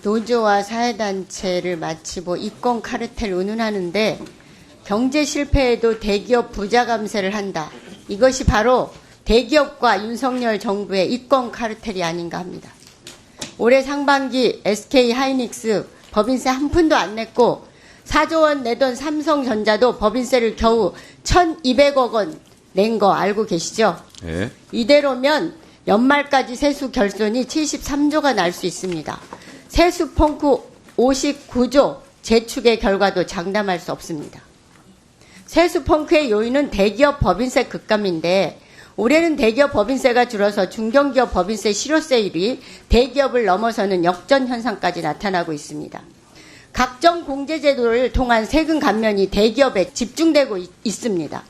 노조와 사회단체를 마치 이권 카르텔 운운하는데 경제 실패에도 대기업 부자 감세를 한다. 이것이 바로 대기업과 윤석열 정부의 이권 카르텔이 아닌가 합니다. 올해 상반기 SK 하이닉스 법인세 한 푼도 안 냈고 4조 원 내던 삼성전자도 법인세를 겨우 1,200억 원 낸 거 알고 계시죠? 네. 이대로면 연말까지 세수 결손이 73조가 날 수 있습니다. 세수 펑크 59조 재축의 결과도 장담할 수 없습니다. 세수 펑크의 요인은 대기업 법인세 급감인데 올해는 대기업 법인세가 줄어서 중견기업 법인세 실효세율이 대기업을 넘어서는 역전 현상까지 나타나고 있습니다. 각종 공제제도를 통한 세금 감면이 대기업에 집중되고 있습니다.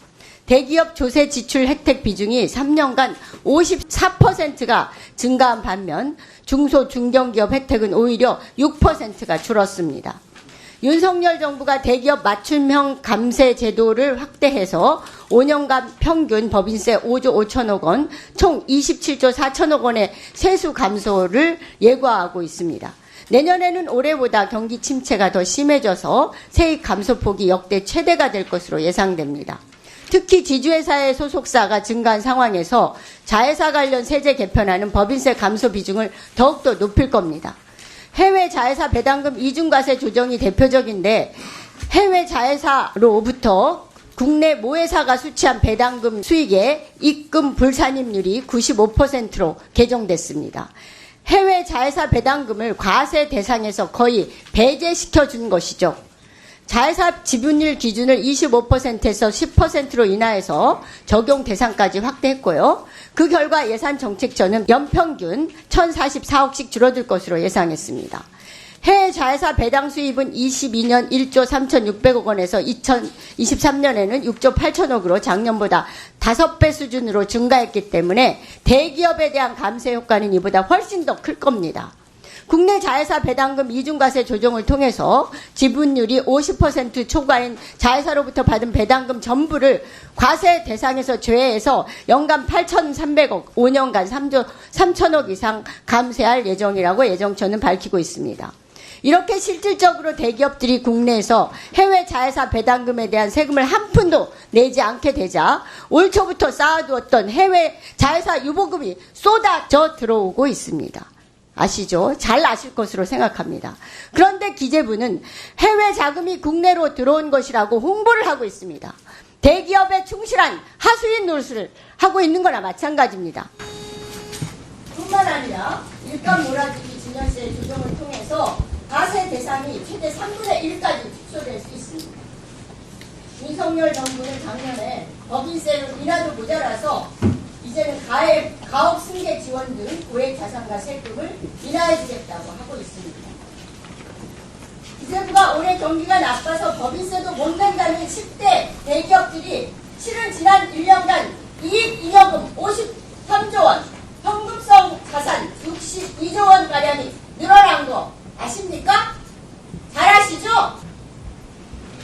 대기업 조세 지출 혜택 비중이 3년간 54%가 증가한 반면 중소 중견기업 혜택은 오히려 6%가 줄었습니다. 윤석열 정부가 대기업 맞춤형 감세 제도를 확대해서 5년간 평균 법인세 5조 5천억 원, 총 27조 4천억 원의 세수 감소를 예고하고 있습니다. 내년에는 올해보다 경기 침체가 더 심해져서 세액 감소폭이 역대 최대가 될 것으로 예상됩니다. 특히 지주회사의 소속사가 증가한 상황에서 자회사 관련 세제 개편안은 법인세 감소 비중을 더욱더 높일 겁니다. 해외 자회사 배당금 이중과세 조정이 대표적인데 해외 자회사로부터 국내 모회사가 수취한 배당금 수익의 입금 불산입률이 95%로 개정됐습니다. 해외 자회사 배당금을 과세 대상에서 거의 배제시켜 준 것이죠. 자회사 지분율 기준을 25%에서 10%로 인하해서 적용 대상까지 확대했고요. 그 결과 예산정책처는 연평균 1,044억씩 줄어들 것으로 예상했습니다. 해외 자회사 배당 수입은 22년 1조 3,600억 원에서 2023년에는 6조 8천억으로 작년보다 5배 수준으로 증가했기 때문에 대기업에 대한 감세 효과는 이보다 훨씬 더 클 겁니다. 국내 자회사 배당금 이중과세 조정을 통해서 지분율이 50% 초과인 자회사로부터 받은 배당금 전부를 과세 대상에서 제외해서 연간 8,300억, 5년간 3조 3천억 이상 감세할 예정이라고 예정처는 밝히고 있습니다. 이렇게 실질적으로 대기업들이 국내에서 해외 자회사 배당금에 대한 세금을 한 푼도 내지 않게 되자 올 초부터 쌓아두었던 해외 자회사 유보금이 쏟아져 들어오고 있습니다. 아시죠? 잘 아실 것으로 생각합니다. 그런데 기재부는 해외 자금이 국내로 들어온 것이라고 홍보를 하고 있습니다. 대기업에 충실한 하수인 노릇을 하고 있는 거나 마찬가지입니다. 뿐만 아니라 일감 몰아주기 증여세 조정을 통해서 과세 대상이 최대 3분의 1까지 축소될 수 있습니다. 윤석열 정부는 작년에 법인세로 인하도 모자라서 이제는 가업 승계 지원 등 고액 자산가 세금을 인하해주겠다고 하고 있습니다. 기재부가 올해 경기가 나빠서 법인세도 못 낸다는 10대 대기업들이 실은 지난 1년간 이익 잉여금 53조 원, 현금성 자산 62조 원가량이 늘어난 거 아십니까? 잘 아시죠?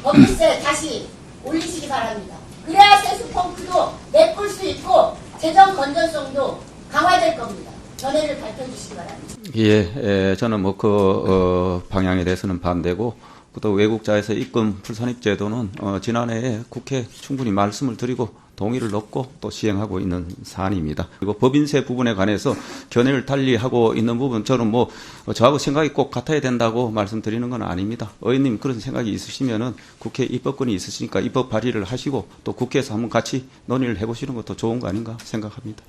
법인세 다시 올리시기 바랍니다. 그래야 세수 펑크도 메꿀 수 있고 재정 건전성도 강화될 겁니다. 전례를 밝혀주시기 바랍니다. 예, 저는 그 방향에 대해서는 반대고, 또 외국자회사 입금 불산입 제도는 지난해에 국회 충분히 말씀을 드리고 동의를 얻고 또 시행하고 있는 사안입니다. 그리고 법인세 부분에 관해서 견해를 달리하고 있는 부분, 저는 저하고 생각이 꼭 같아야 된다고 말씀드리는 건 아닙니다. 의원님 그런 생각이 있으시면은 국회 입법권이 있으시니까 입법 발의를 하시고 또 국회에서 한번 같이 논의를 해보시는 것도 좋은 거 아닌가 생각합니다.